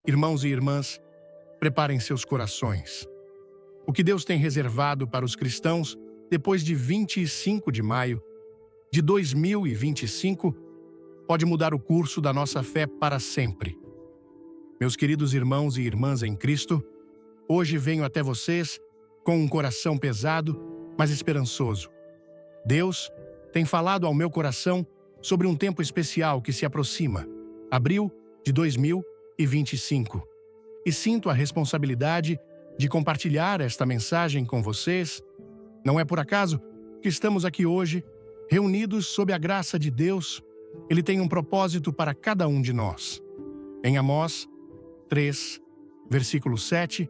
Irmãos e irmãs, preparem seus corações. O que Deus tem reservado para os cristãos depois de 25 de maio de 2025 pode mudar o curso da nossa fé para sempre. Meus queridos irmãos e irmãs em Cristo, hoje venho até vocês com um coração pesado, mas esperançoso. Deus tem falado ao meu coração sobre um tempo especial que se aproxima, abril de 2025. E sinto a responsabilidade de compartilhar esta mensagem com vocês. Não é por acaso que estamos aqui hoje, reunidos sob a graça de Deus. Ele tem um propósito para cada um de nós. Em Amós 3, versículo 7,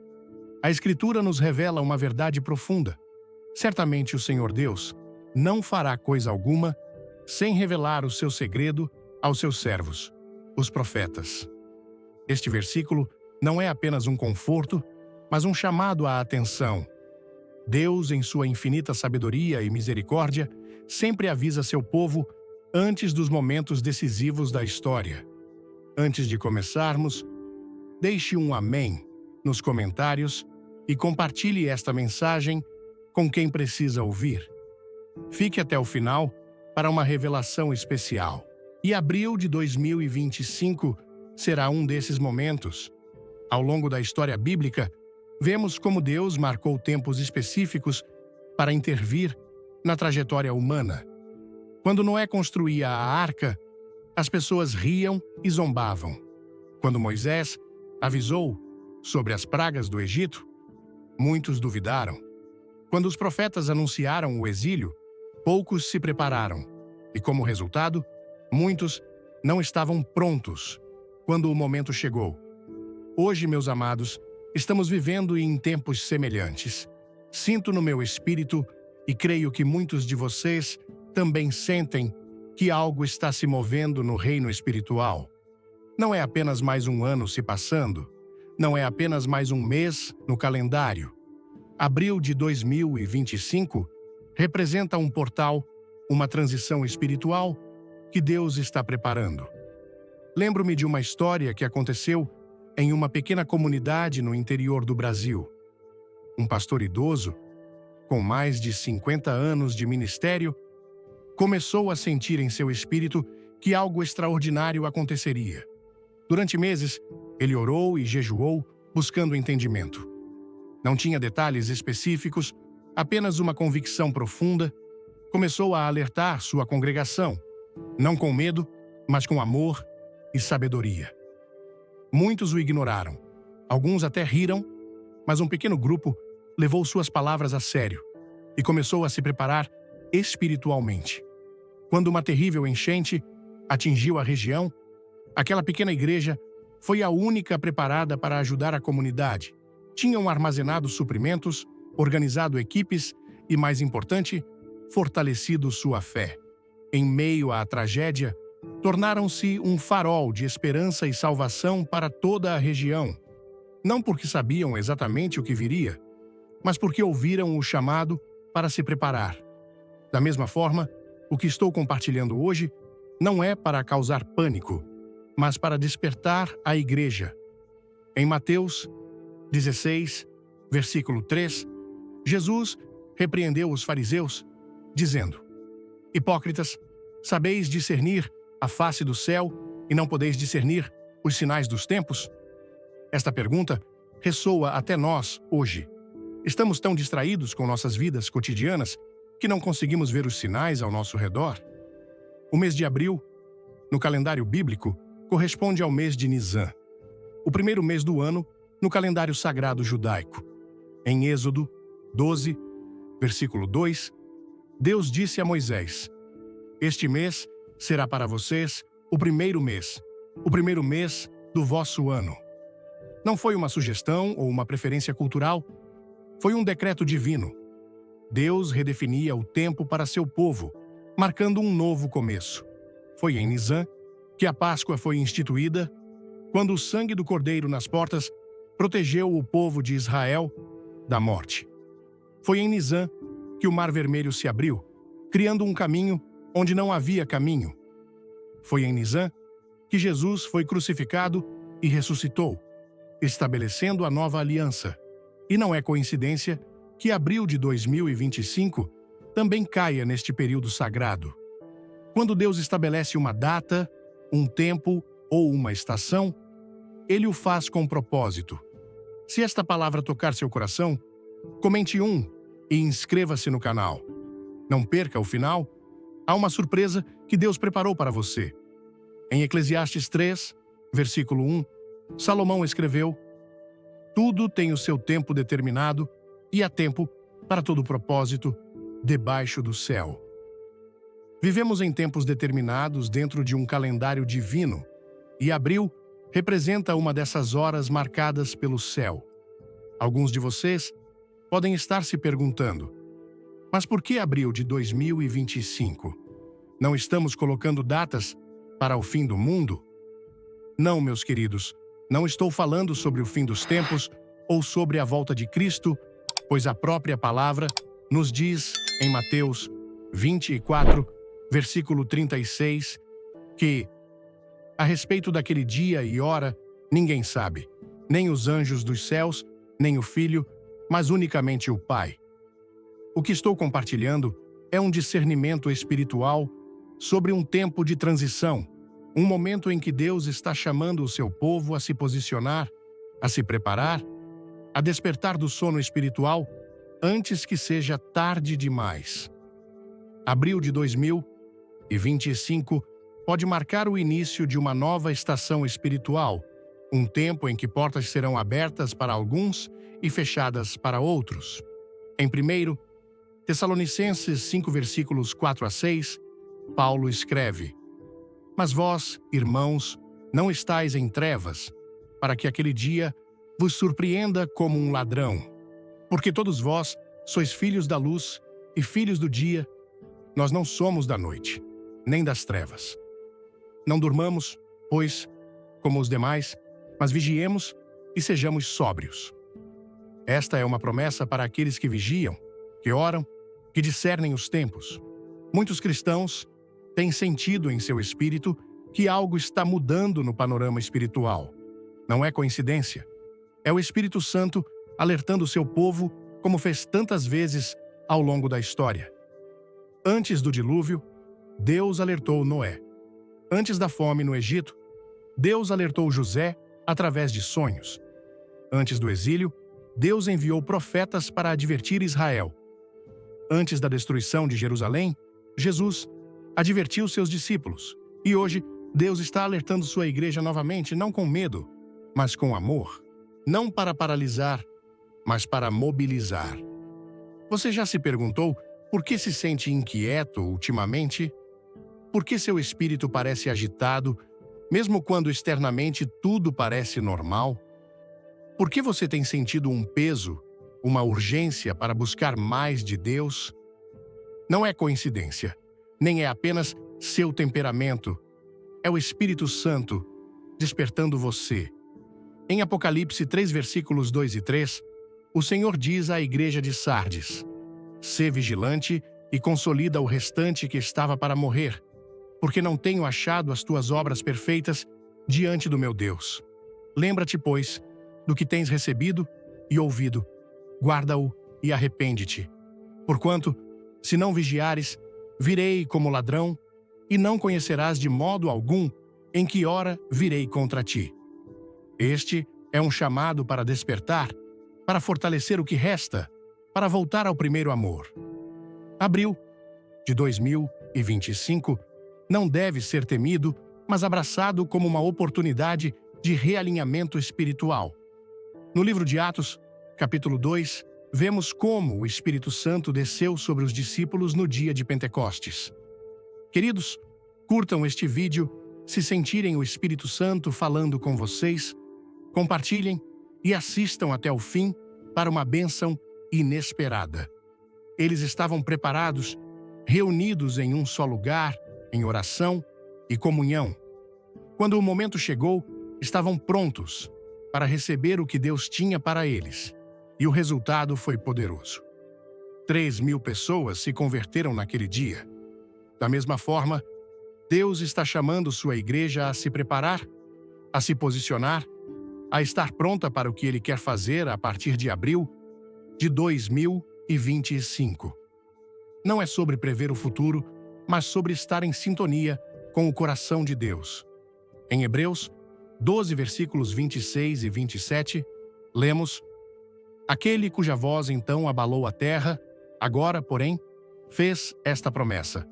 a Escritura nos revela uma verdade profunda. Certamente o Senhor Deus não fará coisa alguma sem revelar o seu segredo aos seus servos, os profetas. Este versículo não é apenas um conforto, mas um chamado à atenção. Deus, em sua infinita sabedoria e misericórdia, sempre avisa seu povo antes dos momentos decisivos da história. Antes de começarmos, deixe um amém nos comentários e compartilhe esta mensagem com quem precisa ouvir. Fique até o final para uma revelação especial. E abril de 2025 será um desses momentos. Ao longo da história bíblica, vemos como Deus marcou tempos específicos para intervir na trajetória humana. Quando Noé construía a arca, as pessoas riam e zombavam. Quando Moisés avisou sobre as pragas do Egito, muitos duvidaram. Quando os profetas anunciaram o exílio, poucos se prepararam. E como resultado, muitos não estavam prontos quando o momento chegou. Hoje, meus amados, estamos vivendo em tempos semelhantes. Sinto no meu espírito, e creio que muitos de vocês também sentem, que algo está se movendo no reino espiritual. Não é apenas mais um ano se passando, não é apenas mais um mês no calendário. Abril de 2025 representa um portal, uma transição espiritual que Deus está preparando. Lembro-me de uma história que aconteceu em uma pequena comunidade no interior do Brasil. Um pastor idoso, com mais de 50 anos de ministério, começou a sentir em seu espírito que algo extraordinário aconteceria. Durante meses, ele orou e jejuou, buscando entendimento. Não tinha detalhes específicos, apenas uma convicção profunda. Começou a alertar sua congregação, não com medo, mas com amor e sabedoria. Muitos o ignoraram. Alguns até riram, mas um pequeno grupo levou suas palavras a sério e começou a se preparar espiritualmente. Quando uma terrível enchente atingiu a região, aquela pequena igreja foi a única preparada para ajudar a comunidade. Tinham armazenado suprimentos, organizado equipes e, mais importante, fortalecido sua fé. Em meio à tragédia, tornaram-se um farol de esperança e salvação para toda a região. Não porque sabiam exatamente o que viria, mas porque ouviram o chamado para se preparar. Da mesma forma, o que estou compartilhando hoje não é para causar pânico, mas para despertar a igreja. Em Mateus 16, versículo 3, Jesus repreendeu os fariseus, dizendo: Hipócritas, sabeis discernir a face do céu e não podeis discernir os sinais dos tempos? Esta pergunta ressoa até nós hoje. Estamos tão distraídos com nossas vidas cotidianas que não conseguimos ver os sinais ao nosso redor. O mês de abril, no calendário bíblico, corresponde ao mês de Nisan, o primeiro mês do ano no calendário sagrado judaico. Em Êxodo 12, versículo 2, Deus disse a Moisés: Este mês será para vocês o primeiro mês do vosso ano. Não foi uma sugestão ou uma preferência cultural, foi um decreto divino. Deus redefinia o tempo para seu povo, marcando um novo começo. Foi em Nisan que a Páscoa foi instituída, quando o sangue do Cordeiro nas portas protegeu o povo de Israel da morte. Foi em Nisan que o Mar Vermelho se abriu, criando um caminho onde não havia caminho. Foi em Nisan que Jesus foi crucificado e ressuscitou, estabelecendo a nova aliança. E não é coincidência que abril de 2025 também caia neste período sagrado. Quando Deus estabelece uma data, um tempo ou uma estação, Ele o faz com propósito. Se esta palavra tocar seu coração, comente e inscreva-se no canal. Não perca o final. Há uma surpresa que Deus preparou para você. Em Eclesiastes 3, versículo 1, Salomão escreveu: "Tudo tem o seu tempo determinado e há tempo para todo propósito debaixo do céu." Vivemos em tempos determinados dentro de um calendário divino, e abril representa uma dessas horas marcadas pelo céu. Alguns de vocês podem estar se perguntando: mas por que abril de 2025? Não estamos colocando datas para o fim do mundo? Não, meus queridos, não estou falando sobre o fim dos tempos ou sobre a volta de Cristo, pois a própria palavra nos diz, em Mateus 24, versículo 36, que, a respeito daquele dia e hora, ninguém sabe, nem os anjos dos céus, nem o Filho, mas unicamente o Pai. O que estou compartilhando é um discernimento espiritual sobre um tempo de transição, um momento em que Deus está chamando o seu povo a se posicionar, a se preparar, a despertar do sono espiritual antes que seja tarde demais. Abril de 2025 pode marcar o início de uma nova estação espiritual, um tempo em que portas serão abertas para alguns e fechadas para outros. Em 1 Tessalonicenses 5, versículos 4 a 6, Paulo escreve: "Mas vós, irmãos, não estáis em trevas, para que aquele dia vos surpreenda como um ladrão. Porque todos vós sois filhos da luz e filhos do dia. Nós não somos da noite, nem das trevas. Não durmamos, pois, como os demais, mas vigiemos e sejamos sóbrios." Esta é uma promessa para aqueles que vigiam, que oram, que discernem os tempos. Muitos cristãos têm sentido em seu espírito que algo está mudando no panorama espiritual. Não é coincidência. É o Espírito Santo alertando seu povo, como fez tantas vezes ao longo da história. Antes do dilúvio, Deus alertou Noé. Antes da fome no Egito, Deus alertou José através de sonhos. Antes do exílio, Deus enviou profetas para advertir Israel. Antes da destruição de Jerusalém, Jesus advertiu seus discípulos. E hoje, Deus está alertando sua igreja novamente, não com medo, mas com amor. Não para paralisar, mas para mobilizar. Você já se perguntou por que se sente inquieto ultimamente? Por que seu espírito parece agitado, mesmo quando externamente tudo parece normal? Por que você tem sentido um peso, uma urgência para buscar mais de Deus? Não é coincidência, nem é apenas seu temperamento. É o Espírito Santo despertando você. Em Apocalipse 3, versículos 2 e 3, o Senhor diz à igreja de Sardes: "Sê vigilante e consolida o restante que estava para morrer, porque não tenho achado as tuas obras perfeitas diante do meu Deus. Lembra-te, pois, do que tens recebido e ouvido, guarda-o e arrepende-te. Porquanto, se não vigiares, virei como ladrão, e não conhecerás de modo algum em que hora virei contra ti." Este é um chamado para despertar, para fortalecer o que resta, para voltar ao primeiro amor. Abril de 2025 não deve ser temido, mas abraçado como uma oportunidade de realinhamento espiritual. No livro de Atos, capítulo 2, vemos como o Espírito Santo desceu sobre os discípulos no dia de Pentecostes. Queridos, curtam este vídeo se sentirem o Espírito Santo falando com vocês, compartilhem e assistam até o fim para uma bênção inesperada. Eles estavam preparados, reunidos em um só lugar, em oração e comunhão. Quando o momento chegou, estavam prontos para receber o que Deus tinha para eles. E o resultado foi poderoso. 3.000 pessoas se converteram naquele dia. Da mesma forma, Deus está chamando sua igreja a se preparar, a se posicionar a estar pronta para o que Ele quer fazer a partir de abril de 2025. Não é sobre prever o futuro, mas sobre estar em sintonia com o coração de Deus. Em Hebreus 12, versículos 26 e 27, lemos: Aquele cuja voz então abalou a terra, agora, porém, fez esta promessa: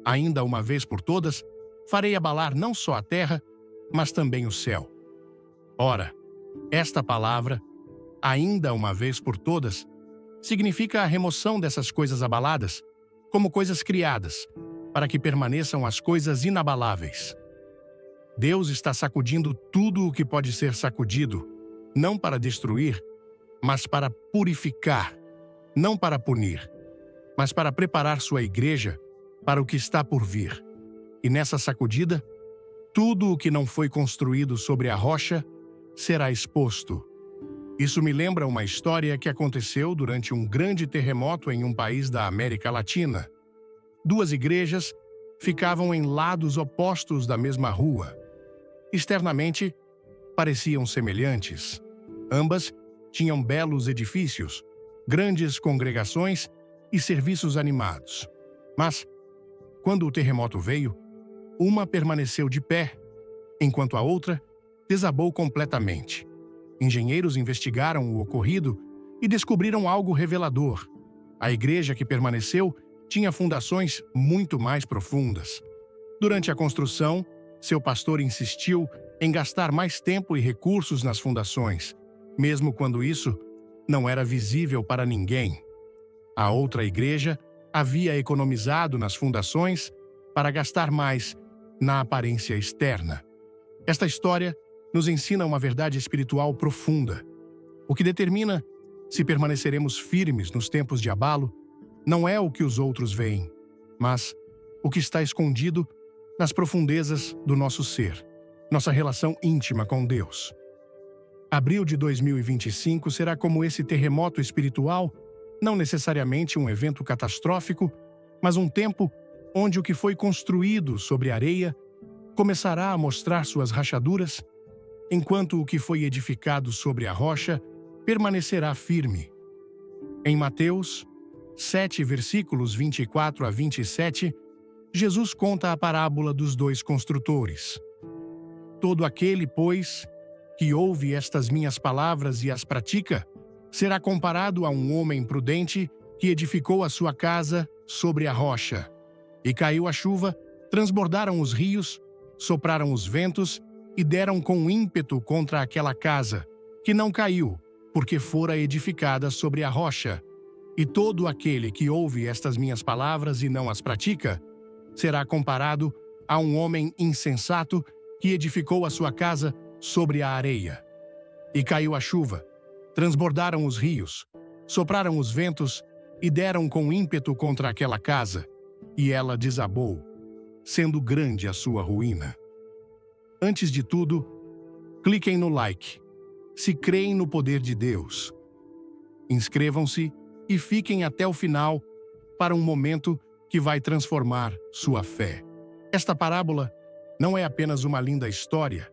Ainda uma vez por todas, farei abalar não só a terra, mas também o céu. Ora, esta palavra, ainda uma vez por todas, significa a remoção dessas coisas abaladas, como coisas criadas, para que permaneçam as coisas inabaláveis. Deus está sacudindo tudo o que pode ser sacudido, não para destruir, mas para purificar, não para punir, mas para preparar sua igreja para o que está por vir. E nessa sacudida, tudo o que não foi construído sobre a rocha será exposto. Isso me lembra uma história que aconteceu durante um grande terremoto em um país da América Latina. Duas igrejas ficavam em lados opostos da mesma rua. Externamente, pareciam semelhantes. Ambas tinham belos edifícios, grandes congregações e serviços animados. Mas, quando o terremoto veio, uma permaneceu de pé, enquanto a outra desabou completamente. Engenheiros investigaram o ocorrido e descobriram algo revelador. A igreja que permaneceu tinha fundações muito mais profundas. Durante a construção, seu pastor insistiu em gastar mais tempo e recursos nas fundações, mesmo quando isso não era visível para ninguém. A outra igreja havia economizado nas fundações para gastar mais na aparência externa. Esta história nos ensina uma verdade espiritual profunda. O que determina se permaneceremos firmes nos tempos de abalo não é o que os outros veem, mas o que está escondido nas profundezas do nosso ser, nossa relação íntima com Deus. Abril de 2025 será como esse terremoto espiritual, não necessariamente um evento catastrófico, mas um tempo onde o que foi construído sobre areia começará a mostrar suas rachaduras, enquanto o que foi edificado sobre a rocha permanecerá firme. Em Mateus 7, versículos 24 a 27, Jesus conta a parábola dos dois construtores. Todo aquele, pois, que ouve estas minhas palavras e as pratica, será comparado a um homem prudente que edificou a sua casa sobre a rocha. E caiu a chuva, transbordaram os rios, sopraram os ventos e deram com ímpeto contra aquela casa, que não caiu, porque fora edificada sobre a rocha. E todo aquele que ouve estas minhas palavras e não as pratica, será comparado a um homem insensato que edificou a sua casa sobre a areia. E caiu a chuva, transbordaram os rios, sopraram os ventos e deram com ímpeto contra aquela casa, e ela desabou, sendo grande a sua ruína. Antes de tudo, cliquem no like, se creem no poder de Deus. Inscrevam-se e fiquem até o final para um momento que vai transformar sua fé. Esta parábola não é apenas uma linda história,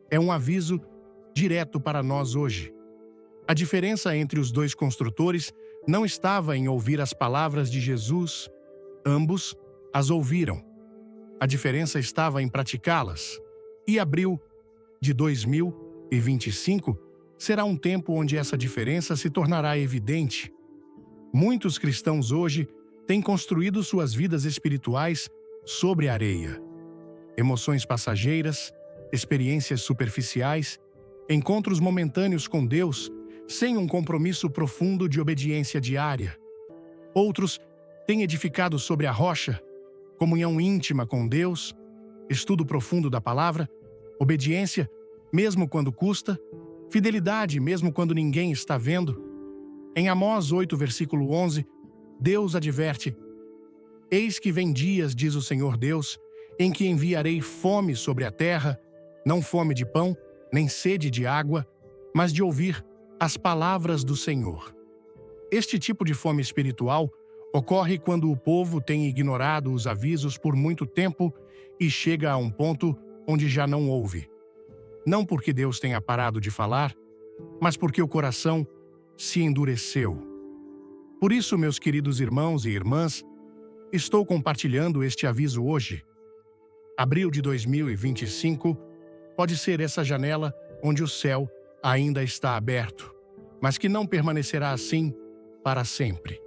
é um aviso direto para nós hoje. A diferença entre os dois construtores não estava em ouvir as palavras de Jesus. Ambos as ouviram. A diferença estava em praticá-las. E abril de 2025 será um tempo onde essa diferença se tornará evidente. Muitos cristãos hoje têm construído suas vidas espirituais sobre areia. Emoções passageiras, experiências superficiais, encontros momentâneos com Deus, sem um compromisso profundo de obediência diária. Outros têm edificado sobre a rocha, comunhão íntima com Deus, estudo profundo da palavra, obediência, mesmo quando custa, fidelidade, mesmo quando ninguém está vendo. Em Amós 8, versículo 11, Deus adverte: Eis que vem dias, diz o Senhor Deus, em que enviarei fome sobre a terra, não fome de pão, nem sede de água, mas de ouvir as palavras do Senhor. Este tipo de fome espiritual ocorre quando o povo tem ignorado os avisos por muito tempo e chega a um ponto onde já não ouve. não porque Deus tenha parado de falar, mas porque o coração se endureceu. Por isso, meus queridos irmãos e irmãs, estou compartilhando este aviso hoje. Abril de 2025 pode ser essa janela onde o céu ainda está aberto, mas que não permanecerá assim para sempre.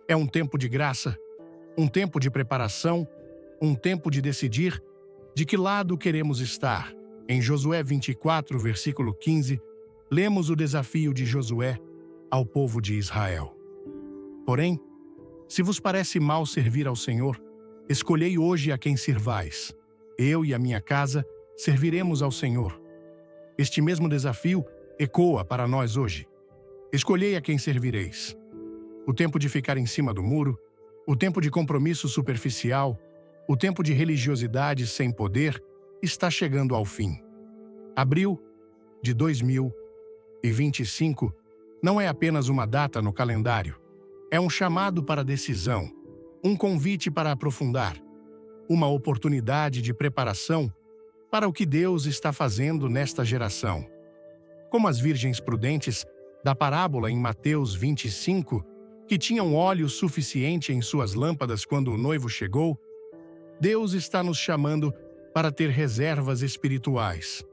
É um tempo de graça, um tempo de preparação, um tempo de decidir de que lado queremos estar. Em Josué 24, versículo 15, lemos o desafio de Josué ao povo de Israel. Porém, se vos parece mal servir ao Senhor, escolhei hoje a quem sirvais. Eu e a minha casa serviremos ao Senhor. Este mesmo desafio ecoa para nós hoje. Escolhei a quem servireis. O tempo de ficar em cima do muro, o tempo de compromisso superficial, o tempo de religiosidade sem poder está chegando ao fim. Abril de 2025 não é apenas uma data no calendário. É um chamado para decisão, um convite para aprofundar, uma oportunidade de preparação para o que Deus está fazendo nesta geração. Como as virgens prudentes da parábola em Mateus 25, que tinham óleo suficiente em suas lâmpadas quando o noivo chegou, Deus está nos chamando para ter reservas espirituais,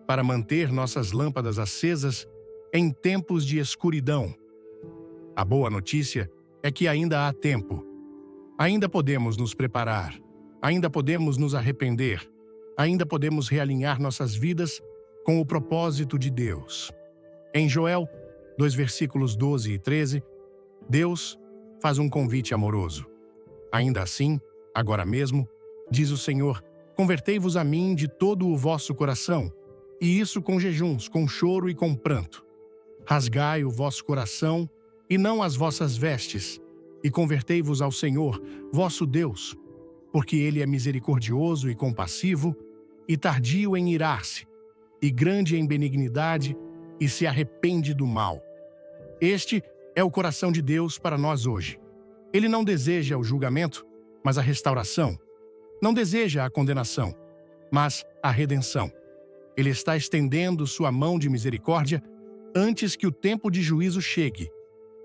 para manter nossas lâmpadas acesas em tempos de escuridão. A boa notícia é que ainda há tempo. Ainda podemos nos preparar, ainda podemos nos arrepender, ainda podemos realinhar nossas vidas com o propósito de Deus. Em Joel 2 versículos 12 e 13, Deus faz um convite amoroso. Ainda assim, agora mesmo, diz o Senhor, convertei-vos a mim de todo o vosso coração, e isso com jejuns, com choro e com pranto. Rasgai o vosso coração e não as vossas vestes, e convertei-vos ao Senhor, vosso Deus, porque Ele é misericordioso e compassivo, e tardio em irar-se, e grande em benignidade, e se arrepende do mal. Este é o coração de Deus para nós hoje. Ele não deseja o julgamento, mas a restauração. Não deseja a condenação, mas a redenção. Ele está estendendo sua mão de misericórdia antes que o tempo de juízo chegue.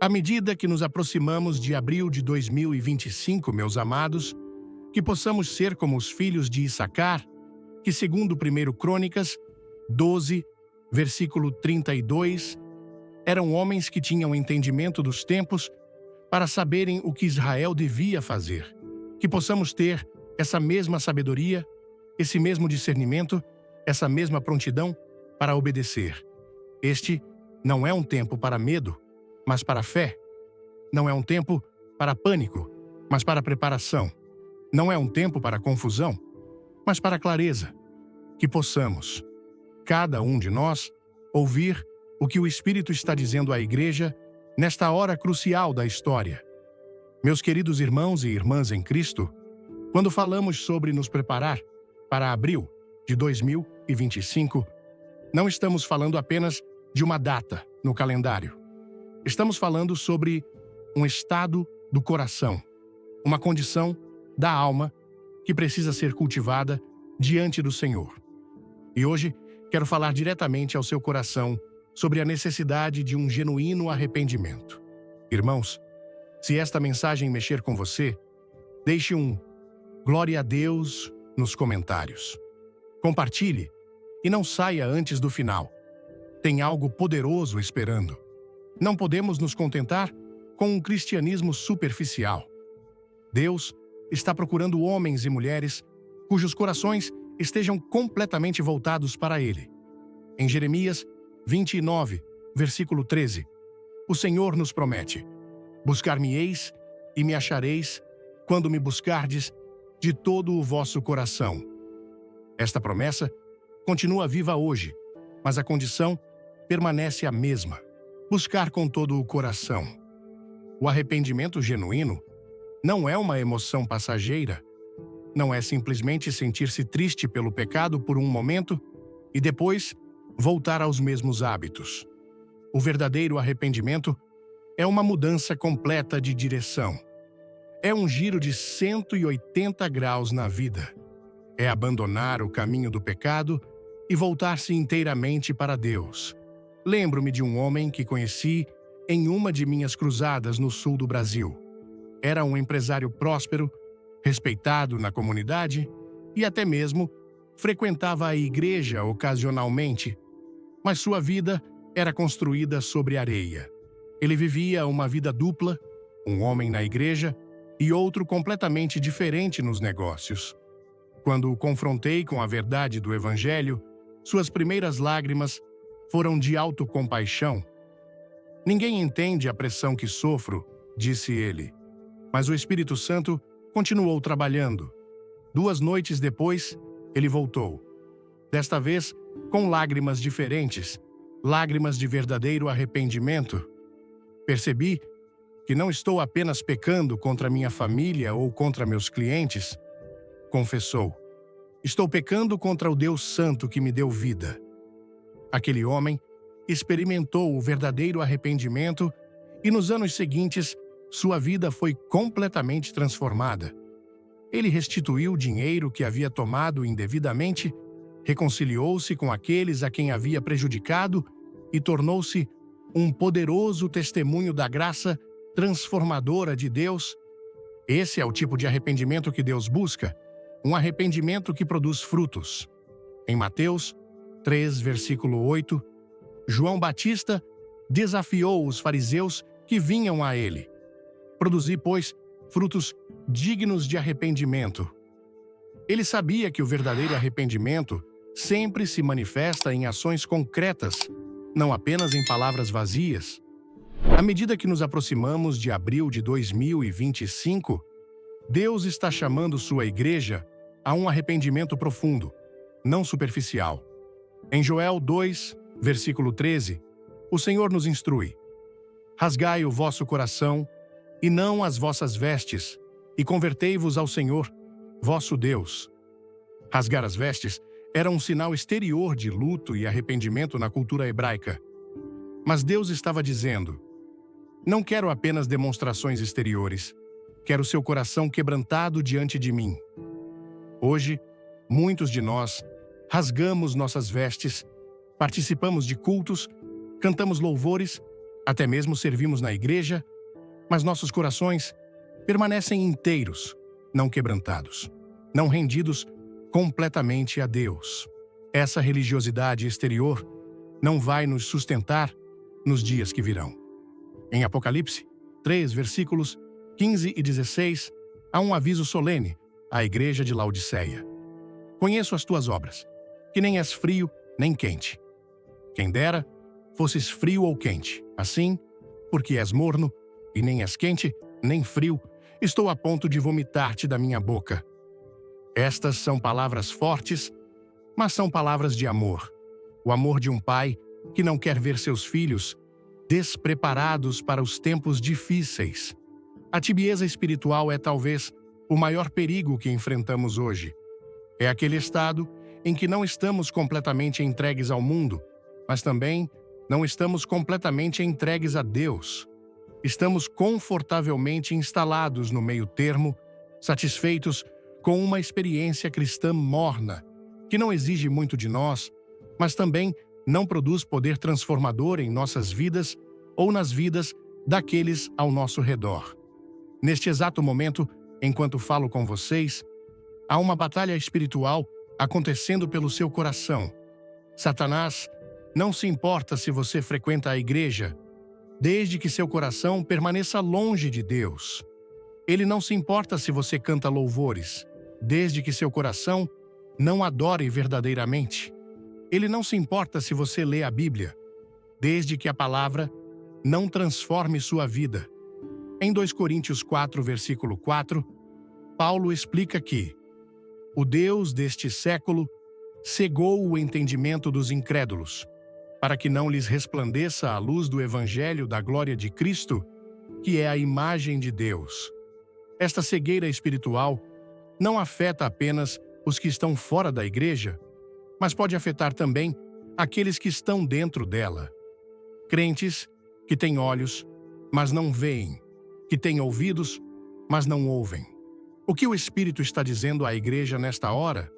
À medida que nos aproximamos de abril de 2025, meus amados, que possamos ser como os filhos de Issacar, que segundo 1 Crônicas 12, versículo 32, eram homens que tinham entendimento dos tempos para saberem o que Israel devia fazer. Que possamos ter essa mesma sabedoria, esse mesmo discernimento, essa mesma prontidão para obedecer. Este não é um tempo para medo, mas para fé. Não é um tempo para pânico, mas para preparação. Não é um tempo para confusão, mas para clareza. Que possamos, cada um de nós, ouvir o que o Espírito está dizendo à Igreja nesta hora crucial da história. Meus queridos irmãos e irmãs em Cristo, quando falamos sobre nos preparar para abril de 2025, não estamos falando apenas de uma data no calendário. Estamos falando sobre um estado do coração, uma condição da alma que precisa ser cultivada diante do Senhor. E hoje quero falar diretamente ao seu coração sobre a necessidade de um genuíno arrependimento. Irmãos, se esta mensagem mexer com você, deixe um glória a Deus nos comentários. Compartilhe e não saia antes do final. Tem algo poderoso esperando. Não podemos nos contentar com um cristianismo superficial. Deus está procurando homens e mulheres cujos corações estejam completamente voltados para Ele. Em Jeremias 29, versículo 13, o Senhor nos promete: buscar-me-eis e me achareis quando me buscardes de todo o vosso coração. Esta promessa continua viva hoje, mas a condição permanece a mesma: buscar com todo o coração. O arrependimento genuíno não é uma emoção passageira. Não é simplesmente sentir-se triste pelo pecado por um momento e depois voltar aos mesmos hábitos. O verdadeiro arrependimento é uma mudança completa de direção. É um giro de 180 graus na vida. É abandonar o caminho do pecado e voltar-se inteiramente para Deus. Lembro-me de um homem que conheci em uma de minhas cruzadas no sul do Brasil. Era um empresário próspero, respeitado na comunidade e até mesmo frequentava a igreja ocasionalmente, mas sua vida era construída sobre areia. Ele vivia uma vida dupla, um homem na igreja e outro completamente diferente nos negócios. Quando o confrontei com a verdade do Evangelho, suas primeiras lágrimas foram de autocompaixão. "Ninguém entende a pressão que sofro", disse ele. Mas o Espírito Santo continuou trabalhando. 2 noites depois, ele voltou. Desta vez, com lágrimas diferentes, lágrimas de verdadeiro arrependimento. Percebi que não estou apenas pecando contra minha família ou contra meus clientes, confessou. Estou pecando contra o Deus Santo que me deu vida. Aquele homem experimentou o verdadeiro arrependimento e nos anos seguintes, sua vida foi completamente transformada. Ele restituiu o dinheiro que havia tomado indevidamente, reconciliou-se com aqueles a quem havia prejudicado e tornou-se um poderoso testemunho da graça transformadora de Deus. Esse é o tipo de arrependimento que Deus busca, um arrependimento que produz frutos. Em Mateus 3, versículo 8, João Batista desafiou os fariseus que vinham a ele. Produzi, pois, frutos dignos de arrependimento. Ele sabia que o verdadeiro arrependimento sempre se manifesta em ações concretas, não apenas em palavras vazias. À medida que nos aproximamos de abril de 2025, Deus está chamando sua igreja a um arrependimento profundo, não superficial. Em Joel 2, versículo 13, o Senhor nos instrui: "Rasgai o vosso coração e não as vossas vestes, e convertei-vos ao Senhor, vosso Deus." Rasgar as vestes era um sinal exterior de luto e arrependimento na cultura hebraica. Mas Deus estava dizendo: "Não quero apenas demonstrações exteriores, quero seu coração quebrantado diante de mim." Hoje, muitos de nós rasgamos nossas vestes, participamos de cultos, cantamos louvores, até mesmo servimos na igreja, mas nossos corações permanecem inteiros, não quebrantados, não rendidos completamente a Deus. Essa religiosidade exterior não vai nos sustentar nos dias que virão. Em Apocalipse 3, versículos 15 e 16, há um aviso solene à igreja de Laodiceia. "Conheço as tuas obras, que nem és frio nem quente. Quem dera fosses frio ou quente. Assim, porque és morno e nem és quente nem frio, estou a ponto de vomitar-te da minha boca." Estas são palavras fortes, mas são palavras de amor. O amor de um pai que não quer ver seus filhos despreparados para os tempos difíceis. A tibieza espiritual é talvez o maior perigo que enfrentamos hoje. É aquele estado em que não estamos completamente entregues ao mundo, mas também não estamos completamente entregues a Deus. Estamos confortavelmente instalados no meio termo, satisfeitos com uma experiência cristã morna, que não exige muito de nós, mas também não produz poder transformador em nossas vidas ou nas vidas daqueles ao nosso redor. Neste exato momento, enquanto falo com vocês, há uma batalha espiritual acontecendo pelo seu coração. Satanás não se importa se você frequenta a igreja, desde que seu coração permaneça longe de Deus. Ele não se importa se você canta louvores, desde que seu coração não adore verdadeiramente. Ele não se importa se você lê a Bíblia, desde que a palavra não transforme sua vida. Em 2 Coríntios 4, versículo 4, Paulo explica que o Deus deste século cegou o entendimento dos incrédulos, para que não lhes resplandeça a luz do Evangelho da glória de Cristo, que é a imagem de Deus. Esta cegueira espiritual não afeta apenas os que estão fora da igreja, mas pode afetar também aqueles que estão dentro dela. Crentes que têm olhos, mas não veem, que têm ouvidos, mas não ouvem. O que o Espírito está dizendo à igreja nesta hora?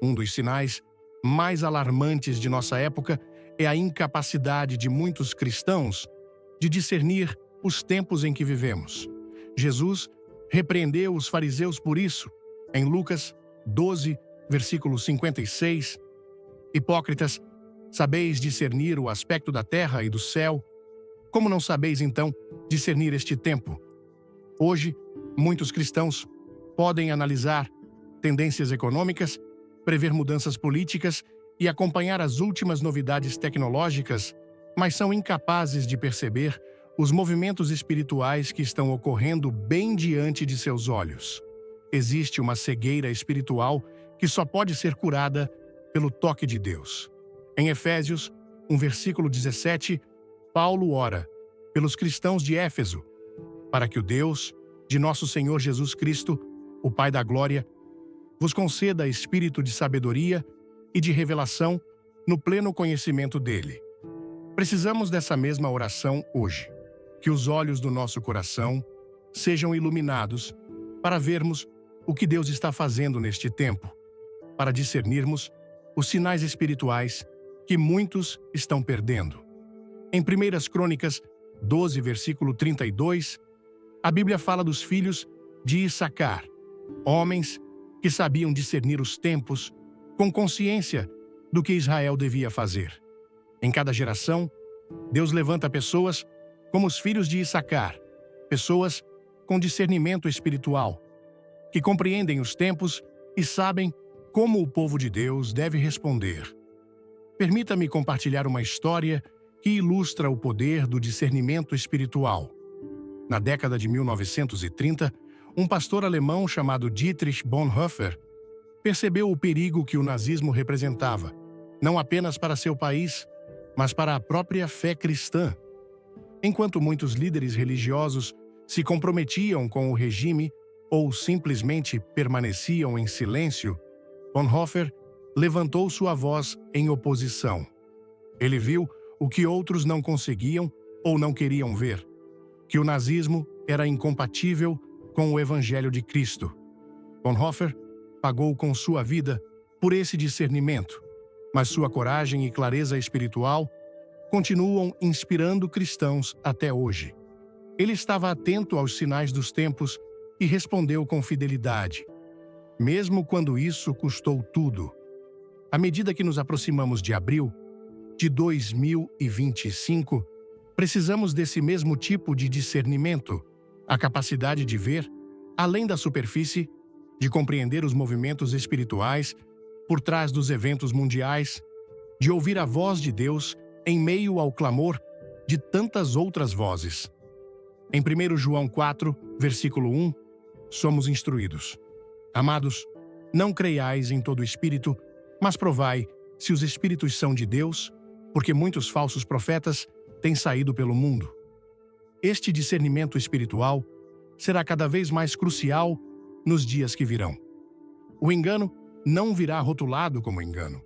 Um dos sinais mais alarmantes de nossa época é a incapacidade de muitos cristãos de discernir os tempos em que vivemos. Jesus repreendeu os fariseus por isso, em Lucas 12, versículo 56. Hipócritas, sabeis discernir o aspecto da terra e do céu, como não sabeis, então, discernir este tempo? Hoje, muitos cristãos podem analisar tendências econômicas, prever mudanças políticas e acompanhar as últimas novidades tecnológicas, mas são incapazes de perceber os movimentos espirituais que estão ocorrendo bem diante de seus olhos. Existe uma cegueira espiritual que só pode ser curada pelo toque de Deus. Em Efésios, versículo 17, Paulo ora pelos cristãos de Éfeso, para que o Deus de nosso Senhor Jesus Cristo, o Pai da Glória, vos conceda espírito de sabedoria e de revelação no pleno conhecimento dele. Precisamos dessa mesma oração hoje, que os olhos do nosso coração sejam iluminados para vermos o que Deus está fazendo neste tempo, para discernirmos os sinais espirituais que muitos estão perdendo. Em 1 Crônicas 12, versículo 32, a Bíblia fala dos filhos de Issacar, homens que sabiam discernir os tempos com consciência do que Israel devia fazer. Em cada geração, Deus levanta pessoas como os filhos de Issacar, pessoas com discernimento espiritual, que compreendem os tempos e sabem como o povo de Deus deve responder. Permita-me compartilhar uma história que ilustra o poder do discernimento espiritual. Na década de 1930, um pastor alemão chamado Dietrich Bonhoeffer percebeu o perigo que o nazismo representava, não apenas para seu país, mas para a própria fé cristã. Enquanto muitos líderes religiosos se comprometiam com o regime ou simplesmente permaneciam em silêncio, Bonhoeffer levantou sua voz em oposição. Ele viu o que outros não conseguiam ou não queriam ver, que o nazismo era incompatível com o Evangelho de Cristo. Bonhoeffer pagou com sua vida por esse discernimento, mas sua coragem e clareza espiritual continuam inspirando cristãos até hoje. Ele estava atento aos sinais dos tempos e respondeu com fidelidade, mesmo quando isso custou tudo. À medida que nos aproximamos de abril de 2025, precisamos desse mesmo tipo de discernimento, a capacidade de ver, além da superfície, de compreender os movimentos espirituais por trás dos eventos mundiais, de ouvir a voz de Deus em meio ao clamor de tantas outras vozes. Em 1 João 4, versículo 1, somos instruídos: Amados, não creiais em todo espírito, mas provai se os espíritos são de Deus, porque muitos falsos profetas têm saído pelo mundo. Este discernimento espiritual será cada vez mais crucial nos dias que virão. O engano não virá rotulado como engano,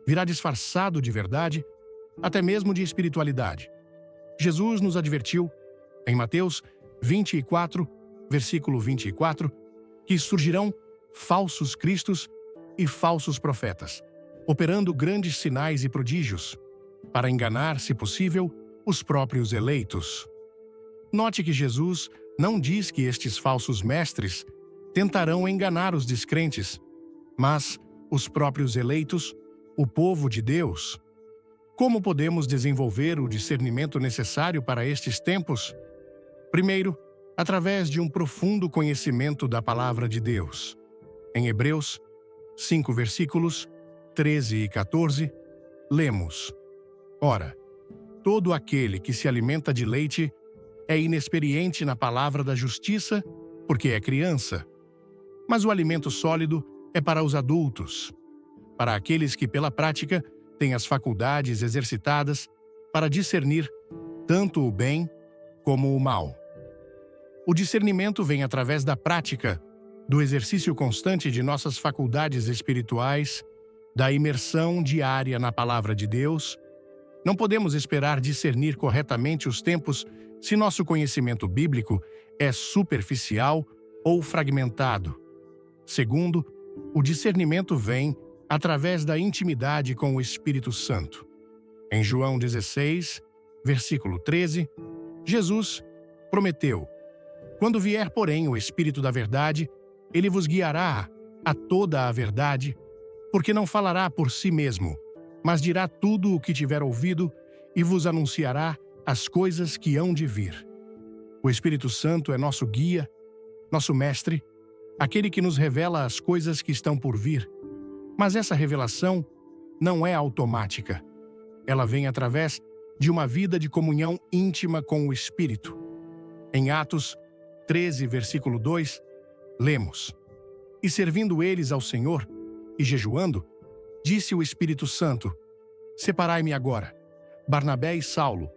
virá disfarçado de verdade, até mesmo de espiritualidade. Jesus nos advertiu, em Mateus 24, versículo 24, que surgirão falsos cristos e falsos profetas, operando grandes sinais e prodígios, para enganar, se possível, os próprios eleitos. Note que Jesus não diz que estes falsos mestres tentarão enganar os descrentes, mas os próprios eleitos, o povo de Deus. Como podemos desenvolver o discernimento necessário para estes tempos? Primeiro, através de um profundo conhecimento da Palavra de Deus. Em Hebreus 5, versículos 13 e 14, lemos: Ora, todo aquele que se alimenta de leite é inexperiente na palavra da justiça, porque é criança. Mas o alimento sólido é para os adultos, para aqueles que, pela prática, têm as faculdades exercitadas para discernir tanto o bem como o mal. O discernimento vem através da prática, do exercício constante de nossas faculdades espirituais, da imersão diária na Palavra de Deus. Não podemos esperar discernir corretamente os tempos se nosso conhecimento bíblico é superficial ou fragmentado. Segundo, o discernimento vem através da intimidade com o Espírito Santo. Em João 16, versículo 13, Jesus prometeu: "Quando vier, porém, o Espírito da verdade, ele vos guiará a toda a verdade, porque não falará por si mesmo, mas dirá tudo o que tiver ouvido e vos anunciará as coisas que hão de vir." O Espírito Santo é nosso guia, nosso mestre, aquele que nos revela as coisas que estão por vir. Mas essa revelação não é automática. Ela vem através de uma vida de comunhão íntima com o Espírito. Em Atos 13, versículo 2, lemos: "E servindo eles ao Senhor, e jejuando, disse o Espírito Santo: Separai-me agora, Barnabé e Saulo,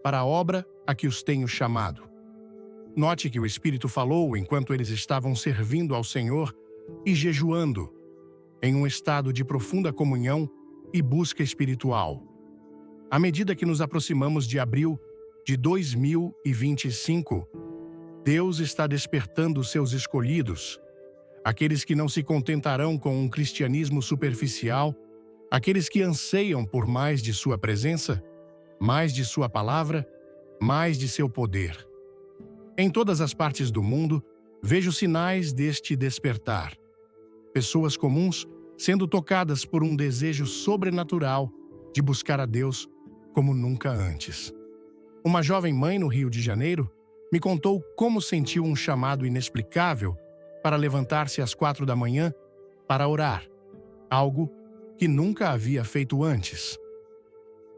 para a obra a que os tenho chamado." Note que o Espírito falou enquanto eles estavam servindo ao Senhor e jejuando, em um estado de profunda comunhão e busca espiritual. À medida que nos aproximamos de abril de 2025, Deus está despertando seus escolhidos, aqueles que não se contentarão com um cristianismo superficial, aqueles que anseiam por mais de sua presença, mais de sua palavra, mais de seu poder. Em todas as partes do mundo, vejo sinais deste despertar. Pessoas comuns sendo tocadas por um desejo sobrenatural de buscar a Deus como nunca antes. Uma jovem mãe no Rio de Janeiro me contou como sentiu um chamado inexplicável para levantar-se às 4 da manhã para orar, algo que nunca havia feito antes.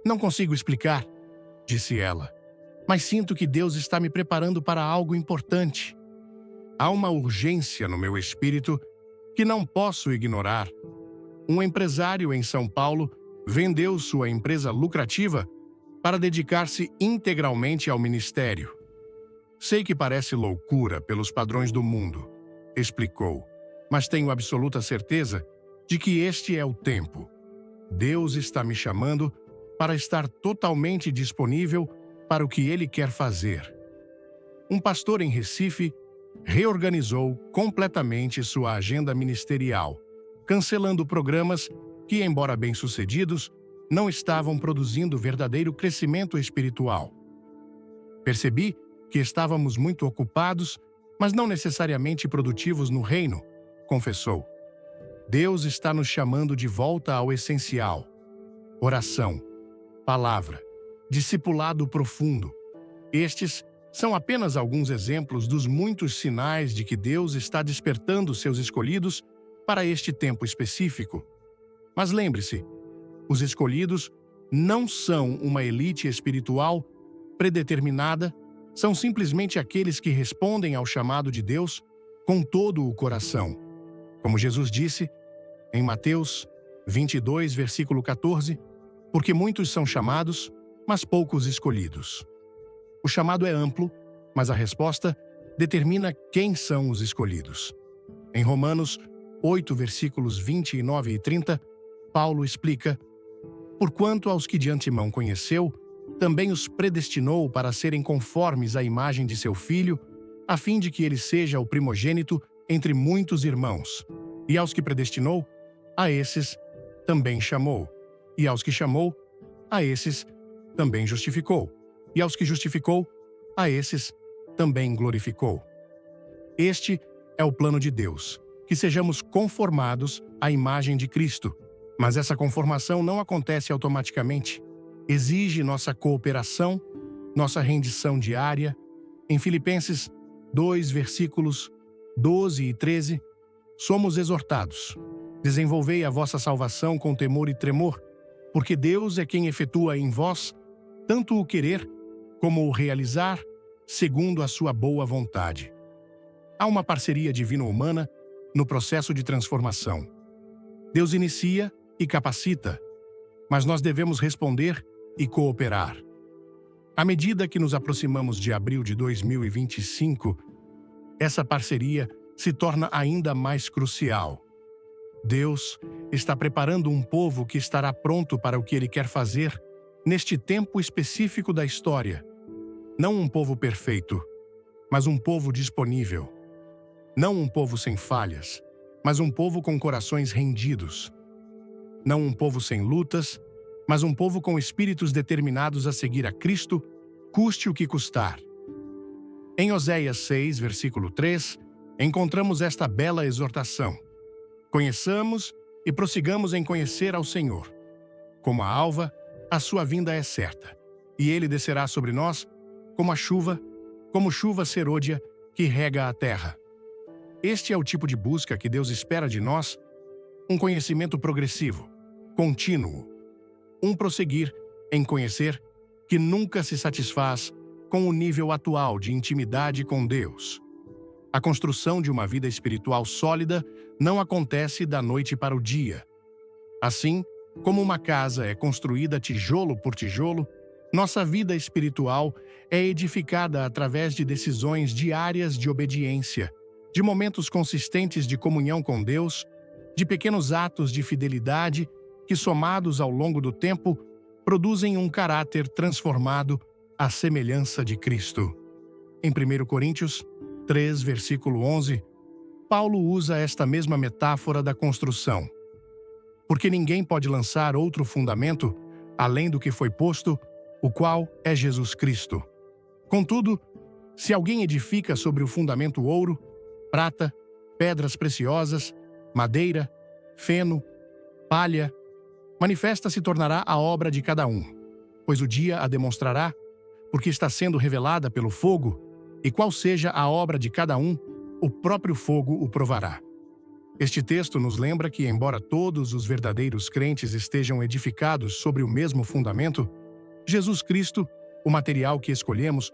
"Não consigo explicar", disse ela, "mas sinto que Deus está me preparando para algo importante. Há uma urgência no meu espírito que não posso ignorar. Um empresário em São Paulo vendeu sua empresa lucrativa para dedicar-se integralmente ao ministério. Sei que parece loucura pelos padrões do mundo", explicou, "mas tenho absoluta certeza de que este é o tempo. Deus está me chamando para estar totalmente disponível para o que Ele quer fazer." Um pastor em Recife reorganizou completamente sua agenda ministerial, cancelando programas que, embora bem-sucedidos, não estavam produzindo verdadeiro crescimento espiritual. "Percebi que estávamos muito ocupados, mas não necessariamente produtivos no reino", confessou. "Deus está nos chamando de volta ao essencial: oração, palavra, discipulado profundo. Estes são apenas alguns exemplos dos muitos sinais de que Deus está despertando seus escolhidos para este tempo específico. Mas lembre-se, os escolhidos não são uma elite espiritual predeterminada, são simplesmente aqueles que respondem ao chamado de Deus com todo o coração. Como Jesus disse em Mateus 22, versículo 14, "Porque muitos são chamados, mas poucos escolhidos." O chamado é amplo, mas a resposta determina quem são os escolhidos. Em Romanos 8, versículos 29 e 30, Paulo explica: "Porquanto aos que de antemão conheceu, também os predestinou para serem conformes à imagem de seu Filho, a fim de que ele seja o primogênito entre muitos irmãos. E aos que predestinou, a esses também chamou. E aos que chamou, a esses também justificou. E aos que justificou, a esses também glorificou." Este é o plano de Deus, que sejamos conformados à imagem de Cristo. Mas essa conformação não acontece automaticamente. Exige nossa cooperação, nossa rendição diária. Em Filipenses 2, versículos 12 e 13, somos exortados: "Desenvolvei a vossa salvação com temor e tremor, porque Deus é quem efetua em vós tanto o querer como o realizar, segundo a sua boa vontade." Há uma parceria divino-humana no processo de transformação. Deus inicia e capacita, mas nós devemos responder e cooperar. À medida que nos aproximamos de abril de 2025, essa parceria se torna ainda mais crucial. Deus está preparando um povo que estará pronto para o que Ele quer fazer neste tempo específico da história. Não um povo perfeito, mas um povo disponível. Não um povo sem falhas, mas um povo com corações rendidos. não um povo sem lutas, mas um povo com espíritos determinados a seguir a Cristo, custe o que custar. Em Oséias 6, versículo 3, encontramos esta bela exortação: conheçamos e prossigamos em conhecer ao Senhor. Como a alva, a sua vinda é certa, e ele descerá sobre nós como chuva serôdia que rega a terra. Este é o tipo de busca que Deus espera de nós, um conhecimento progressivo, contínuo, um prosseguir em conhecer que nunca se satisfaz com o nível atual de intimidade com Deus. A construção de uma vida espiritual sólida não acontece da noite para o dia. Assim, como uma casa é construída tijolo por tijolo, nossa vida espiritual é edificada através de decisões diárias de obediência, de momentos consistentes de comunhão com Deus, de pequenos atos de fidelidade que, somados ao longo do tempo, produzem um caráter transformado à semelhança de Cristo. Em 1 Coríntios 3, versículo 11, Paulo usa esta mesma metáfora da construção. Porque ninguém pode lançar outro fundamento além do que foi posto, o qual é Jesus Cristo. Contudo, se alguém edifica sobre o fundamento ouro, prata, pedras preciosas, madeira, feno, palha, manifesta se tornará a obra de cada um, pois o dia a demonstrará, porque está sendo revelada pelo fogo, e qual seja a obra de cada um, o próprio fogo o provará. Este texto nos lembra que, embora todos os verdadeiros crentes estejam edificados sobre o mesmo fundamento, Jesus Cristo, o material que escolhemos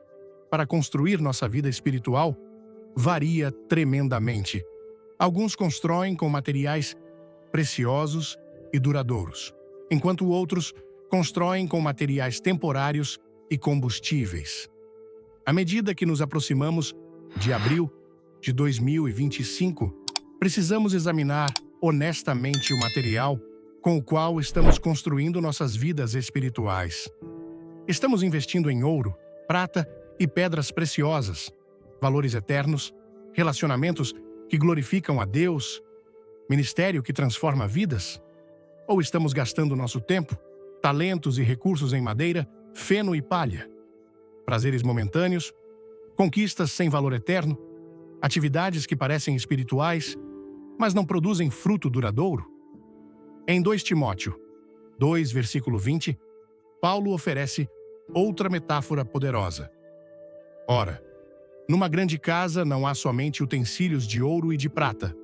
para construir nossa vida espiritual, varia tremendamente. Alguns constroem com materiais preciosos e duradouros, enquanto outros constroem com materiais temporários e combustíveis. À medida que nos aproximamos de abril de 2025, precisamos examinar honestamente o material com o qual estamos construindo nossas vidas espirituais. Estamos investindo em ouro, prata e pedras preciosas, valores eternos, relacionamentos que glorificam a Deus, ministério que transforma vidas? Ou estamos gastando nosso tempo, talentos e recursos em madeira, feno e palha? Prazeres momentâneos, conquistas sem valor eterno, atividades que parecem espirituais, mas não produzem fruto duradouro? Em 2 Timóteo 2, versículo 20, Paulo oferece outra metáfora poderosa. Ora, numa grande casa não há somente utensílios de ouro e de prata.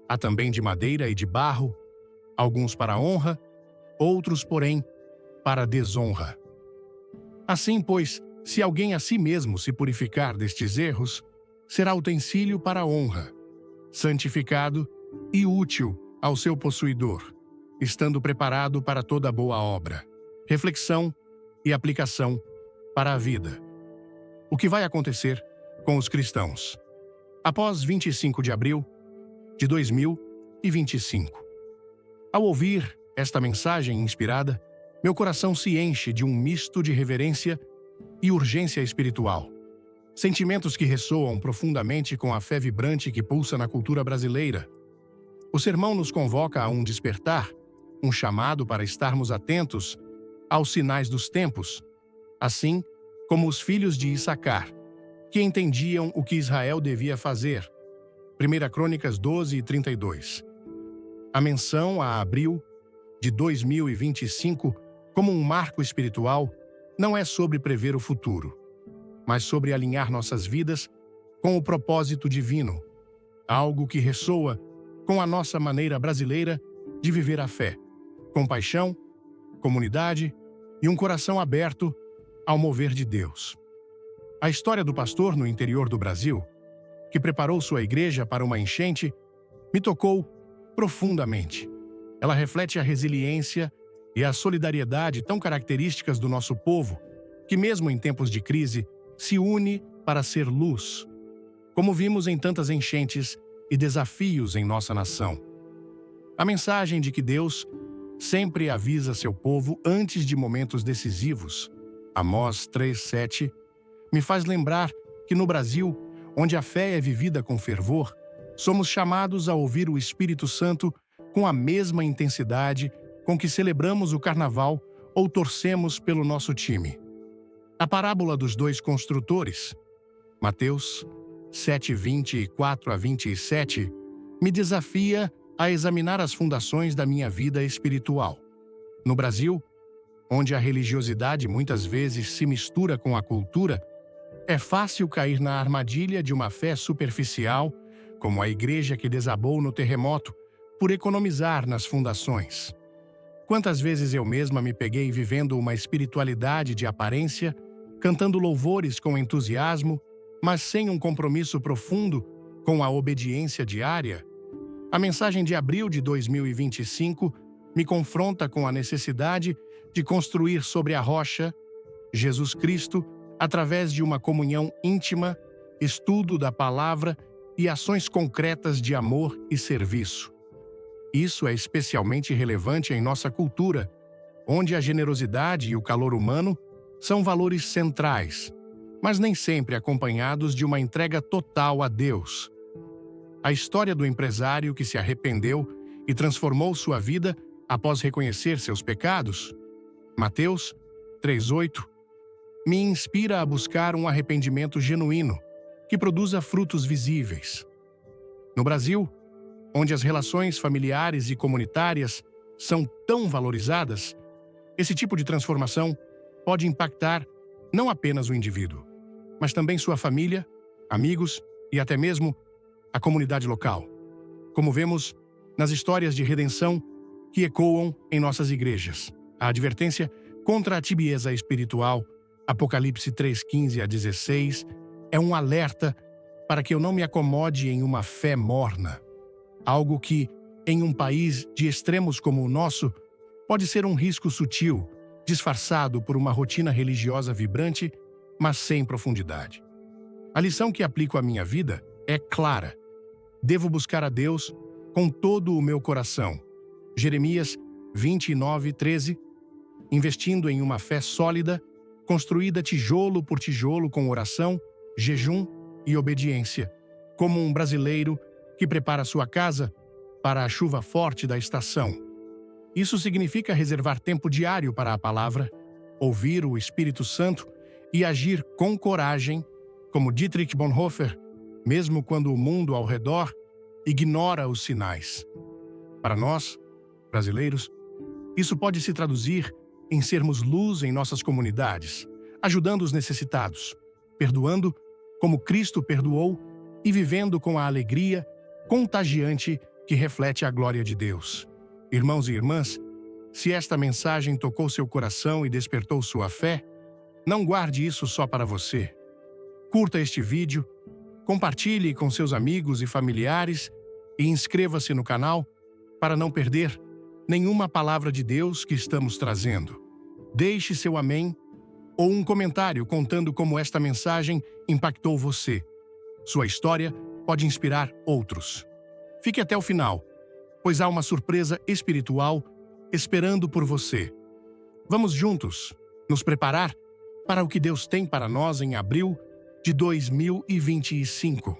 Há também de madeira e de barro, alguns para honra, outros, porém, para desonra. Assim, pois, se alguém a si mesmo se purificar destes erros, será utensílio para a honra, santificado e útil ao seu possuidor, estando preparado para toda boa obra, reflexão e aplicação para a vida. O que vai acontecer com os cristãos após 25 de abril de 2025? Ao ouvir esta mensagem inspirada, meu coração se enche de um misto de reverência e urgência espiritual. Sentimentos que ressoam profundamente com a fé vibrante que pulsa na cultura brasileira. O sermão nos convoca a um despertar, um chamado para estarmos atentos aos sinais dos tempos, assim como os filhos de Issacar, que entendiam o que Israel devia fazer. 1 Crônicas 12 e 32. A menção a abril de 2025 como um marco espiritual não é sobre prever o futuro, mas sobre alinhar nossas vidas com o propósito divino, algo que ressoa com a nossa maneira brasileira de viver a fé, com paixão, comunidade e um coração aberto ao mover de Deus. A história do pastor no interior do Brasil, que preparou sua igreja para uma enchente, me tocou profundamente. Ela reflete a resiliência e a solidariedade tão características do nosso povo, que mesmo em tempos de crise, se une para ser luz, como vimos em tantas enchentes e desafios em nossa nação. A mensagem de que Deus sempre avisa seu povo antes de momentos decisivos, Amós 3:7, me faz lembrar que no Brasil, onde a fé é vivida com fervor, somos chamados a ouvir o Espírito Santo com a mesma intensidade com que celebramos o carnaval ou torcemos pelo nosso time. A parábola dos dois construtores, Mateus 7:24-27, me desafia a examinar as fundações da minha vida espiritual. No Brasil, onde a religiosidade muitas vezes se mistura com a cultura, é fácil cair na armadilha de uma fé superficial, como a igreja que desabou no terremoto, por economizar nas fundações. Quantas vezes eu mesma me peguei vivendo uma espiritualidade de aparência, cantando louvores com entusiasmo, mas sem um compromisso profundo com a obediência diária? A mensagem de abril de 2025 me confronta com a necessidade de construir sobre a rocha, Jesus Cristo, através de uma comunhão íntima, estudo da palavra e ações concretas de amor e serviço. Isso é especialmente relevante em nossa cultura, onde a generosidade e o calor humano são valores centrais, mas nem sempre acompanhados de uma entrega total a Deus. A história do empresário que se arrependeu e transformou sua vida após reconhecer seus pecados, Mateus 3:8, me inspira a buscar um arrependimento genuíno, que produza frutos visíveis. No Brasil, onde as relações familiares e comunitárias são tão valorizadas, esse tipo de transformação pode impactar não apenas o indivíduo, mas também sua família, amigos e até mesmo a comunidade local, como vemos nas histórias de redenção que ecoam em nossas igrejas. A advertência contra a tibieza espiritual, Apocalipse 3:15-16, é um alerta para que eu não me acomode em uma fé morna, algo que, em um país de extremos como o nosso, pode ser um risco sutil, disfarçado por uma rotina religiosa vibrante, mas sem profundidade. A lição que aplico à minha vida é clara. Devo buscar a Deus com todo o meu coração. Jeremias 29:13, investindo em uma fé sólida, construída tijolo por tijolo com oração, jejum e obediência, como um brasileiro que prepara sua casa para a chuva forte da estação. Isso significa reservar tempo diário para a palavra, ouvir o Espírito Santo e agir com coragem, como Dietrich Bonhoeffer, mesmo quando o mundo ao redor ignora os sinais. Para nós, brasileiros, isso pode se traduzir em sermos luz em nossas comunidades, ajudando os necessitados, perdoando como Cristo perdoou e vivendo com a alegria contagiante que reflete a glória de Deus. Irmãos e irmãs, se esta mensagem tocou seu coração e despertou sua fé, não guarde isso só para você. Curta este vídeo, compartilhe com seus amigos e familiares e inscreva-se no canal para não perder nenhuma palavra de Deus que estamos trazendo. Deixe seu amém ou um comentário contando como esta mensagem impactou você. Sua história pode inspirar outros. Fique até o final, pois há uma surpresa espiritual esperando por você. Vamos juntos nos preparar para o que Deus tem para nós em abril de 2025.